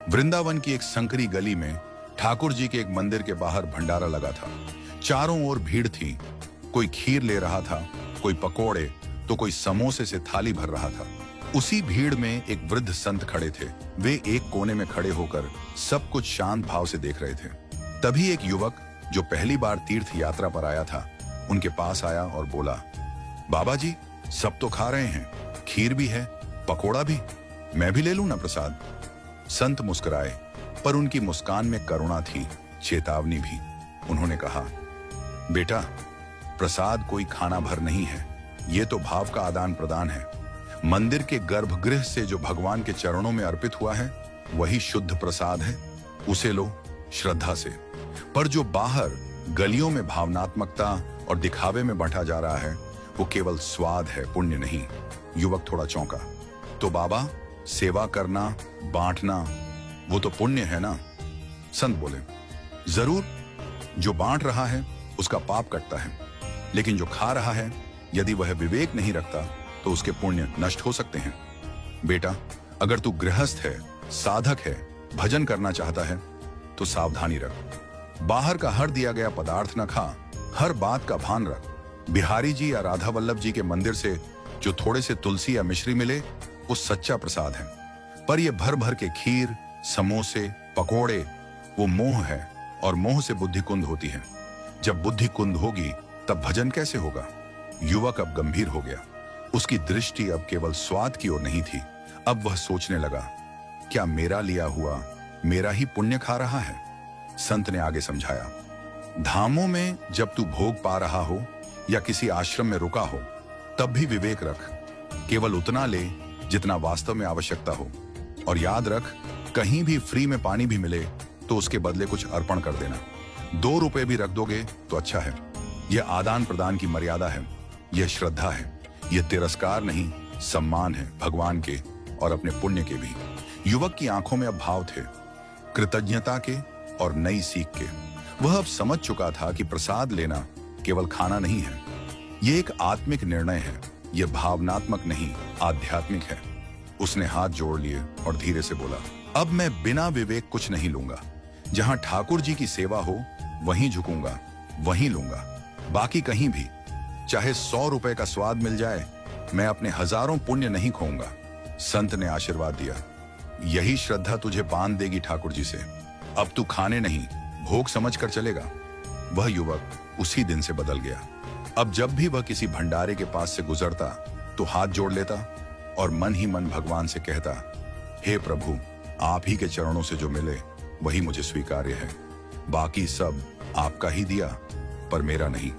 वृंदावन की एक संकरी गली में ठाकुर जी के एक मंदिर के बाहर भंडारा लगा था। चारों ओर भीड़ थी। कोई खीर ले रहा था, कोई पकोड़े, तो कोई समोसे से थाली भर रहा था। उसी भीड़ में एक वृद्ध संत खड़े थे। वे एक कोने में खड़े होकर सब कुछ शांत भाव से देख रहे थे। तभी एक युवक जो पहली बार तीर्थ यात्रा पर आया था, उनके पास आया और बोला, बाबा जी, सब तो खा रहे हैं, खीर भी है, पकोड़ा भी, मैं भी ले लूं ना प्रसाद? संत मुस्कुराए, पर उनकी मुस्कान में करुणा थी, चेतावनी भी। उन्होंने कहा, बेटा, प्रसाद कोई खाना भर नहीं है, ये तो भाव का आदान प्रदान है। मंदिर के गर्भगृह से जो भगवान के चरणों में अर्पित हुआ है, वही शुद्ध प्रसाद है, उसे लो श्रद्धा से। पर जो बाहर गलियों में भावनात्मकता और दिखावे में बांटा जा रहा है, वो केवल स्वाद है, पुण्य नहीं। युवक थोड़ा चौंका। तो बाबा, सेवा करना, बांटना, वो तो पुण्य है ना? संत बोले, जरूर, जो बांट रहा है उसका पाप कटता है, लेकिन जो खा रहा है, यदि वह विवेक नहीं रखता तो उसके पुण्य नष्ट हो सकते हैं। बेटा, अगर तू गृहस्थ है, साधक है, भजन करना चाहता है, तो सावधानी रख। बाहर का हर दिया गया पदार्थ न खा, हर बात का भान रख। बिहारी जी या राधा वल्लभ जी के मंदिर से जो थोड़े से तुलसी या मिश्री मिले, वो सच्चा प्रसाद है। पर ये भर भर के खीर, समोसे, पकोड़े, वो मोह है, और मोह से बुद्धि कुंद होती है। जब बुद्धि कुंद होगी, तब भजन कैसे होगा? युवक अब गंभीर हो गया। उसकी दृष्टि अब केवल स्वाद की ओर नहीं थी। अब वह सोचने लगा, क्या मेरा लिया हुआ मेरा ही पुण्य खा रहा है? संत ने आगे समझाया, धामों में जब तू भोग पा रहा हो या किसी आश्रम में रुका हो, तब भी विवेक रख। केवल उतना ले जितना वास्तव में आवश्यकता हो, और याद रख, कहीं भी फ्री में पानी भी मिले तो उसके बदले कुछ अर्पण कर देना। 2 रुपए भी रख दोगे तो अच्छा है। यह आदान प्रदान की मर्यादा है, यह श्रद्धा है, यह तिरस्कार नहीं, सम्मान है भगवान के और अपने पुण्य के भी। युवक की आंखों में अब भाव थे, कृतज्ञता के और नई सीख के। वह अब समझ चुका था कि प्रसाद लेना केवल खाना नहीं है, यह एक आत्मिक निर्णय है, यह भावनात्मक नहीं, आध्यात्मिक है। उसने हाथ जोड़ लिए और धीरे से बोला, अब मैं बिना विवेक कुछ नहीं लूंगा। जहां ठाकुर जी की सेवा हो, वहीं झुकूंगा, वहीं लूंगा, बाकी कहीं भी। चाहे 100 रुपए का स्वाद मिल जाए, मैं अपने हजारों पुण्य नहीं खोऊंगा। संत ने आशीर्वाद दिया, यही श्रद्धा तुझे बांध देगी ठाकुर जी से। अब तू खाने नहीं, भोग समझ कर चलेगा। वह युवक उसी दिन से बदल गया। अब जब भी वह किसी भंडारे के पास से गुजरता, तो हाथ जोड़ लेता और मन ही मन भगवान से कहता, हे प्रभु, आप ही के चरणों से जो मिले वही मुझे स्वीकार्य है। बाकी सब आपका ही दिया, पर मेरा नहीं।